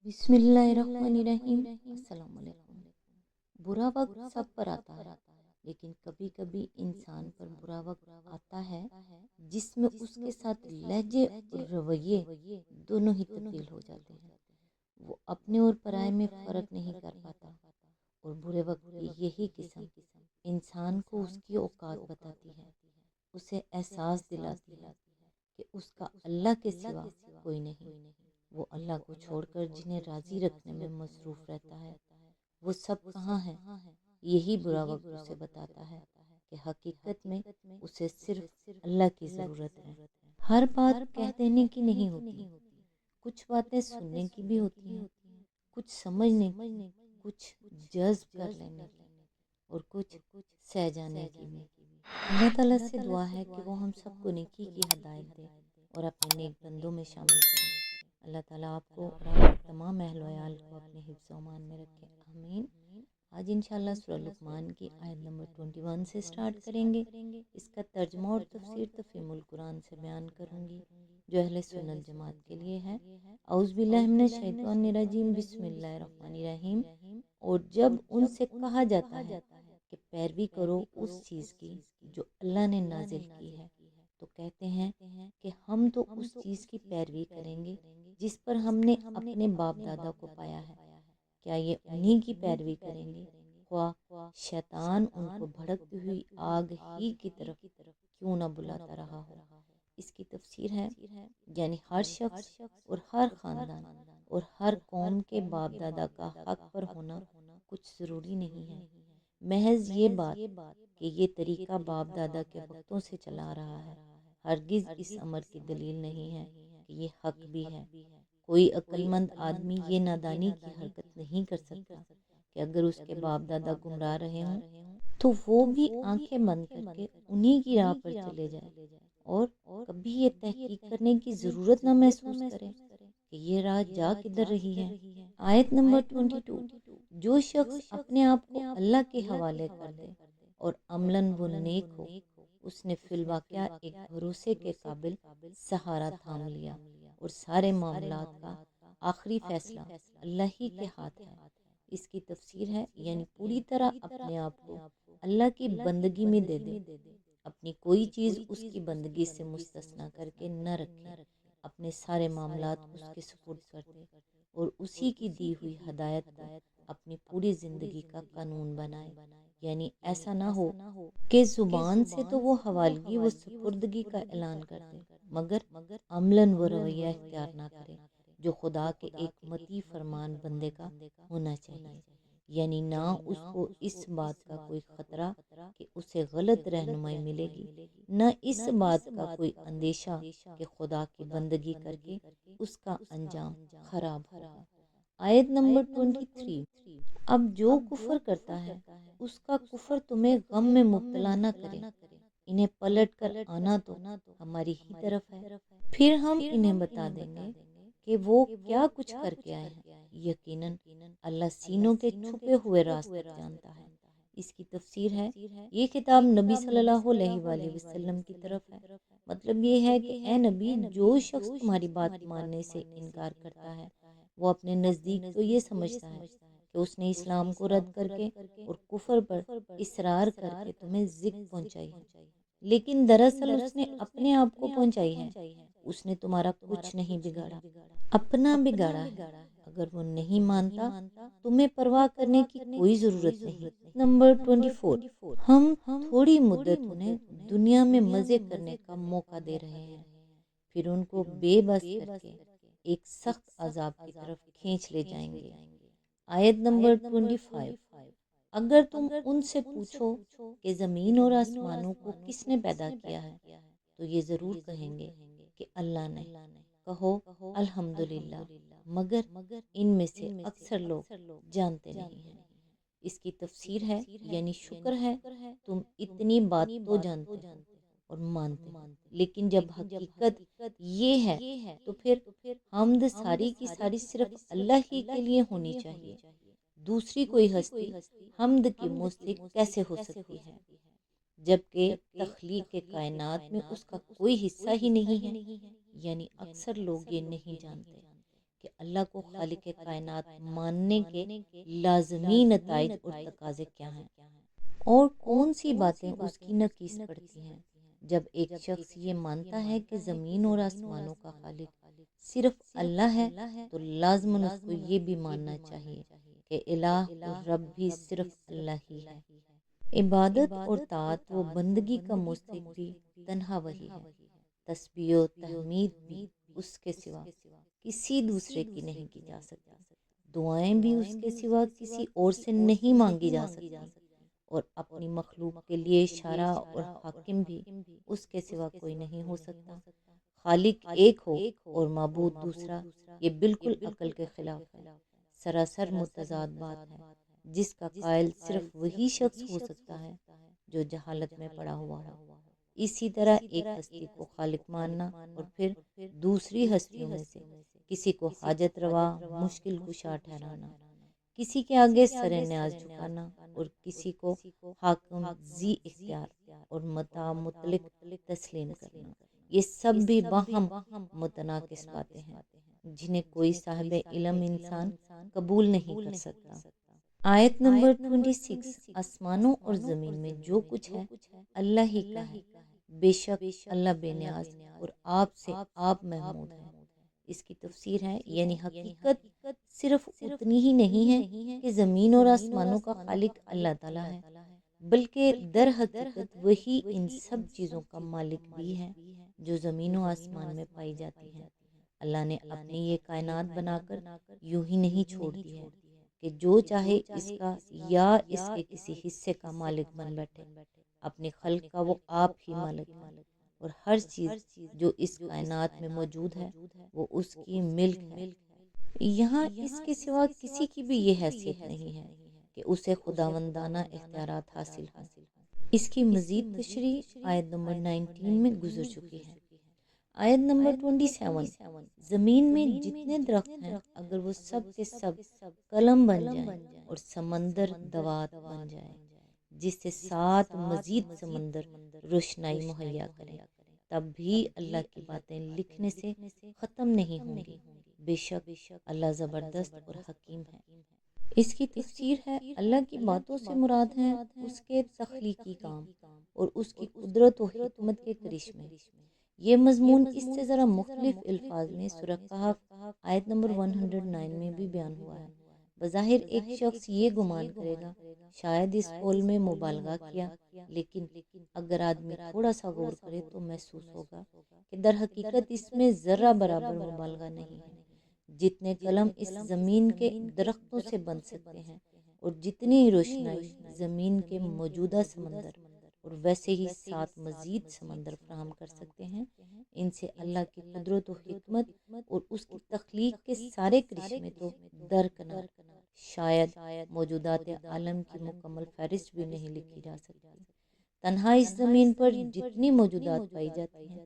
بسم اللہ الرحمن الرحیم۔ السلام علیکم۔ برا وقت سب پر آتا ہے، لیکن کبھی کبھی انسان پر برا وقت آتا ہے جس میں اس کے ساتھ لہجے اور رویے دونوں ہی تبدیل ہو جاتے ہیں۔ وہ اپنے اور پرائے میں فرق نہیں کر پاتا، اور برے وقت کی یہی قسم انسان کو اس کی اوقات بتاتی ہے، اسے احساس دلاتی ہے کہ اس کا اللہ کے سوا کوئی نہیں۔ وہ اللہ کو چھوڑ کر جنہیں راضی رکھنے میں مصروف رہتا ہے، وہ سب کہاں ہیں؟ یہی برا وقت اسے بتاتا ہے کہ حقیقت میں اسے صرف اللہ کی ضرورت ہے۔ ہر بات کہہ دینے کی نہیں ہوتی، کچھ باتیں سننے کی بھی ہوتی ہیں، کچھ سمجھنے کی، کچھ جذب کر لینے کی، اور کچھ سہ جانے کی بھی۔ اللہ تعالیٰ سے دعا ہے کہ وہ ہم سب کو نیکی کی ہدایت دے اور اپنے نیک بندوں میں شامل کرے۔ اللہ تعالیٰ آپ کو اور آپ کے تمام اہل و عیال کو اپنے حفظ و امان میں رکھے، آمین۔ آج انشاءاللہ سورہ لقمان کی آیت نمبر 21 سے سٹارٹ کریں گے۔ اس کا ترجمہ اور تفسیر تفہیم القرآن سے بیان کروں گی، جو اہل سنت جماعت کے لیے ہے۔ اعوذ باللہ من الشیطان الرجیم، بسم اللہ الرحمن الرحیم۔ اور جب ان سے کہا جاتا ہے کہ پیروی کرو اس چیز کی جو اللہ نے نازل کی ہے، تو کہتے ہیں کہ ہم تو اس چیز کی پیروی کریں گے جس پر ہم نے اپنے باپ دادا کو پایا ہے۔ کیا یہ انہی کی پیروی کریں گے، خواہ شیطان ان کو بھڑکتی ہوئی آگ ہی کی طرف کیوں نہ بلاتا رہا ہو؟ اس کی تفسیر ہے، یعنی ہر شخص اور ہر خاندان اور ہر قوم کے باپ دادا کا حق پر ہونا کچھ ضروری نہیں ہے۔ محض یہ بات کہ یہ طریقہ باپ دادا کے وقتوں سے چلا آ رہا ہے ہرگز اس امر کی دلیل نہیں ہے کہ یہ حق بھی ہے۔ کوئی عقل مند آدمی یہ نادانی کی حرکت نہیں کر سکتا کہ اگر اس کے باپ دادا گمراہ رہے ہوں تو وہ بھی آنکھیں بند کر کے انہی کی راہ پر چلے جائے، اور کبھی یہ تحقیق کرنے کی ضرورت نہ محسوس کرے کہ یہ راہ جا کدھر رہی ہے۔ آیت نمبر 22، جو شخص اپنے آپ کو اللہ کے حوالے کر دے اور عملاً وہ نیک ہو، اس نے فی الواقعہ ایک بھروسے کے قابل سہارا تھام لیا، اور سارے معاملات کا آخری فیصلہ اللہ ہی کے ہاتھ ہے۔ اس کی تفسیر ہے، یعنی پوری طرح اپنے آپ کو اللہ کی بندگی میں دے دے، اپنی کوئی چیز اس کی بندگی سے مستثنیٰ کر کے نہ رکھے، اپنے سارے معاملات اس کے سپرد کر دے، اور اسی کی دی ہوئی ہدایت کو اپنی پوری زندگی کا قانون بنائے۔ یعنی ایسا نہ ہو کہ زبان سے تو وہ حوالگی و سپردگی کا اعلان کر دے، مگر عملاً وہ رویہ اختیار نہ کرے جو خدا کے ایک مطیع فرمان بندے کا ہونا چاہیے۔ یعنی نہ اس کو اس بات کا کوئی خطرہ کہ اسے غلط رہنمائی ملے گی، نہ اس بات کا کوئی اندیشہ کہ خدا کی بندگی کر کے اس کا انجام خراب ہوگا۔ آیت نمبر 23، اب جو کفر کرتا ہے اس کا کفر تمہیں غم میں مبتلا نہ کرے، انہیں پلٹ کر آنا تو ہماری ہی طرف ہے، پھر ہم انہیں بتا دیں گے کہ وہ کیا کچھ کر کے آئے ہیں۔ یقیناً اللہ سینوں کے چھپے ہوئے راز تک جانتا ہے۔ اس کی تفسیر ہے، یہ خطاب نبی صلی اللہ علیہ وآلہ وسلم کی طرف ہے۔ مطلب یہ ہے کہ اے نبی، جو شخص تمہاری بات ماننے سے انکار کرتا ہے وہ اپنے نزدیک تو یہ سمجھتا ہے کہ اس نے اسلام کو رد کر کے اور کفر پر اصرار کر کے تمہیں ذکر پہنچائی ہے، لیکن دراصل اس نے اپنے آپ کو پہنچائی ہے۔ اس نے تمہارا کچھ نہیں بگاڑا، اپنا بگاڑا ہے۔ اگر وہ نہیں مانتا تمہیں پرواہ کرنے کی کوئی ضرورت نہیں۔ نمبر 24، ہم تھوڑی مدت انہیں دنیا میں مزے کرنے کا موقع دے رہے ہیں، پھر ان کو بے بس کر کے ایک سخت عذاب کی طرف کھینچ لے جائیں گے۔ آیت نمبر 25، اگر تم ان سے پوچھو کہ زمین اور آسمانوں کو کس نے پیدا کیا ہے تو یہ ضرور کہیں گے کہ اللہ نے۔ کہو الحمدللہ، مگر ان میں سے اکثر لوگ جانتے نہیں ہیں۔ اس کی تفسیر ہے، یعنی شکر ہے تم اتنی بات تو جانتے ہو اور مانتے ہو، لیکن جب حقیقت یہ ہے تو پھر حمد ساری کی ساری صرف اللہ ہی کے لیے ہونی چاہیے۔ دوسری کوئی ہستی حمد کی مستحق کیسے ہو سکتی ہے، جبکہ تخلیق کائنات میں اس کا کوئی حصہ ہی نہیں ہے؟ یعنی اکثر لوگ یہ نہیں جانتے کہ اللہ کو خالق کائنات ماننے کے لازمی نتائج اور تقاضے کیا ہیں، اور کون سی باتیں اس کی ناقص پڑتی ہیں۔ جب ایک شخص یہ مانتا ہے کہ زمین اور آسمانوں کا خالق صرف اللہ ہے، تو لازماً اس کو یہ بھی ماننا چاہیے کہ الہ اور رب بھی صرف اللہ ہی ہے۔ عبادت اور طاعت و بندگی کا مستحق بھی تنہا وہی ہے۔ تسبیح و تحمید بھی اس کے سوا کسی دوسرے کی نہیں کی جا سکتی۔ دعائیں بھی اس کے سوا کسی اور سے نہیں مانگی جا سکتی، اور اپنی مخلوق کے لیے اشارہ اور حاکم بھی اس کے سوا کوئی نہیں ہو سکتا۔ خالق ایک ہو اور معبود دوسرا، یہ بالکل عقل کے خلاف ہے، سراسر متضاد بات ہے، جس کا قائل صرف وہی شخص ہو سکتا ہے جو جہالت میں پڑا ہوا ہو۔ اسی طرح ایک ہستی کو خالق ماننا اور پھر دوسری ہستیوں میں سے کسی کو حاجت روا مشکل کشا ٹھہرانا، کسی کے آگے سر نیاز جھکانا اور کسی کو حاکم ذی اختیار اور مطاع مطلق تسلیم کرنا، یہ سب بھی باہم متناقض باتیں ہیں جنہیں کوئی صاحب علم انسان قبول نہیں کر سکتا۔ آیت نمبر 26، آسمانوں اور زمین میں جو کچھ ہے اللہ ہی کا ہے، بے شک اللہ بے نیاز اور آپ سے آپ محمود ہے۔ اس کی تفسیر ہے، یعنی حقیقت صرف اتنی ہی نہیں ہے کہ زمین اور آسمانوں کا خالق اللہ تعالیٰ ہے، بلکہ در حقیقت وہی ان سب چیزوں کا مالک بھی ہے جو زمین و آسمان میں پائی جاتی ہیں۔ اللہ نے اپنی یہ کائنات بنا کر یوں ہی نہیں چھوڑ دی ہے کہ جو چاہے اس کا یا اس کے کسی حصے کا مالک بن بیٹھے۔ اپنی خلق کا وہ آپ ہی مالک ہے، اور ہر چیز جو اس کائنات میں موجود ہے وہ اس کی ملک ہے۔ یہاں اس کے سوا کسی کی بھی یہ حیثیت نہیں ہے کہ اسے خداوندانہ اختیارات حاصل ہوں۔ اس کی مزید تشریح آیت نمبر 19 میں گزر چکی ہے۔ آیت نمبر 27، زمین میں جتنے درخت ہیں اگر وہ سب کے سب قلم بن جائیں اور سمندر دوات بن جائے جس سے 7 مزید سمندر روشنائی مہیا کریں، تب بھی اللہ کی باتیں لکھنے سے ختم نہیں ہوں گی، بے شک اللہ زبردست اور حکیم ہے۔ اس کی تفسیر ہے، اللہ کی باتوں سے مراد ہیں اس کے تخلیقی کام اور اس کی قدرت و حکمت کے کرشمے۔ یہ مضمون اس سے ذرا مختلف الفاظ میں سورہ کہف آیت نمبر 109 میں بھی بیان ہوا ہے۔ بظاہر ایک شخص یہ گمان کرے گا، شاید اس قول میں مبالغہ کیا، لیکن اگر آدمی تھوڑا سا غور کرے تو محسوس ہوگا کہ در حقیقت اس میں ذرہ برابر مبالغہ نہیں ہے۔ جتنے قلم اس زمین کے درختوں سے بن سکتے ہیں اور جتنی روشنائی زمین کے موجودہ سمندر اور ویسے ہی 7 مزید سمندر فراہم کر سکتے ہیں، ان سے اللہ کی قدرت و حکمت اور اس کی تخلیق کے سارے کرشمے تو درکنار، شاید موجودات عالم کی مکمل فہرست بھی نہیں لکھی جا سکتی۔ تنہا اس زمین پر جتنی موجودات پائی جاتی ہیں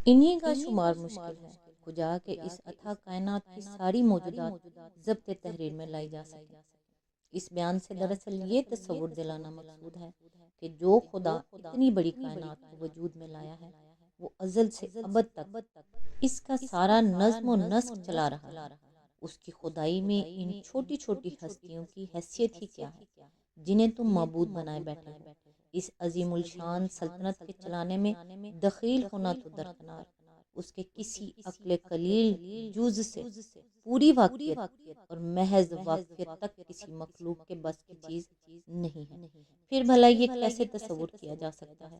انہی کا شمار مشکل ہے، کجا کہ اس اتھاہ کائنات کی ساری موجودات ضبط تحریر میں لائی جا سکے۔ اس بیان سے دراصل یہ تصور دلانا مقصود ہے کہ جو خدا اتنی بڑی کائنات کو وجود میں لایا ہے وہ ازل سے ابد تک اس کا سارا نظم و نسق چلا رہا ہے۔ اس کی خدائی میں ان چھوٹی چھوٹی ہستیوں کی حیثیت ہی کیا ہے جنہیں تم معبود بنائے بیٹھے ہو۔ اس عظیم الشان سلطنت کے چلانے میں دخیل ہونا تو درکنار، اس کے کسی عقل قلیل جز سے پوری واقفیت اور محض واقفیت تک کسی مخلوق کے بس کی چیز نہیں ہے۔ پھر بھلا یہ کیسے تصور کیا جا سکتا ہے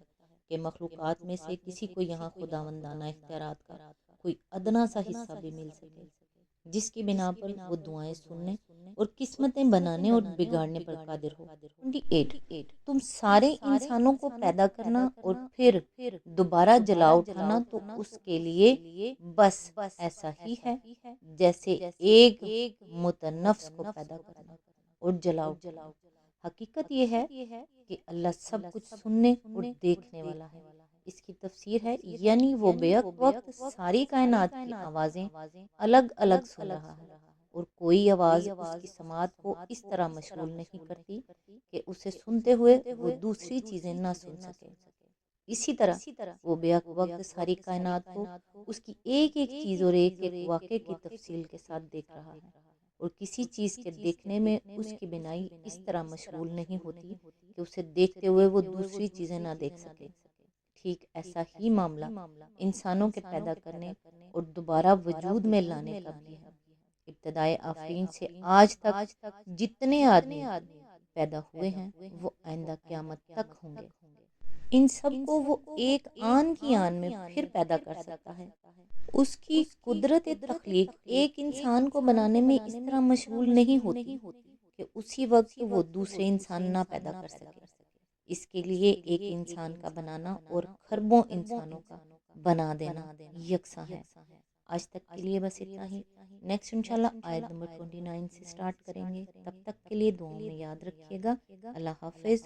کہ مخلوقات میں سے کسی کو یہاں خداوندانہ اختیارات کا کوئی ادنا سا حصہ بھی مل سکے، جس کی بنا پر وہ دعائیں سننے اور قسمتیں بنانے اور بگاڑنے پر قادر ہو۔ 28، تم سارے انسانوں کو پیدا کرنا اور پھر دوبارہ جلا اٹھانا تو اس کے لیے بس ایسا ہی ہے جیسے ایک متنفس کو پیدا کرنا اور جلا اٹھانا۔ حقیقت یہ ہے کہ اللہ سب کچھ سننے اور دیکھنے والا ہے۔ اس کی تفسیر ہے، یعنی وہ بیک وقت ساری کائنات کی آوازیں الگ الگ سن رہا ہے، اور کوئی آواز اس کی سماعت کو اس طرح مشغول نہیں کرتی کہ اسے سنتے ہوئے وہ دوسری چیزیں نہ سن سکے۔ اسی طرح وہ بیک وقت ساری کائنات کو اس کی ایک ایک چیز اور ایک ایک واقعے کی تفصیل کے ساتھ دیکھ رہا ہے، اور کسی چیز کے دیکھنے میں اس کی بینائی اس طرح مشغول نہیں ہوتی کہ اسے دیکھتے ہوئے وہ دوسری چیزیں نہ دیکھ سکے۔ ٹھیک ایسا ہی معاملہ انسانوں کے پیدا کرنے اور دوبارہ وجود میں لانے کا بھی ہے۔ ابتدائے آفرین سے آج تک جتنے آدمی پیدا ہوئے ہیں وہ آئندہ قیامت تک ہوں گے، ان سب کو وہ ایک آن کی آن میں پھر پیدا کر سکتا ہے۔ اس کی قدرت تخلیق ایک انسان کو بنانے میں اس طرح مشغول نہیں ہوتی کہ اسی وقت وہ دوسرے انسان نہ پیدا کر سکے۔ اس کے لیے ایک انسان کا بنانا اور خربوں انسانوں کا بنا دینا یکساں ہے۔ آج تک کے لیے بس اتنا ہی، نیکسٹ انشاءاللہ آیت نمبر 29 سے سٹارٹ کریں گے۔ تب تک کے لیے دعاؤں میں یاد رکھیے گا۔ اللہ حافظ۔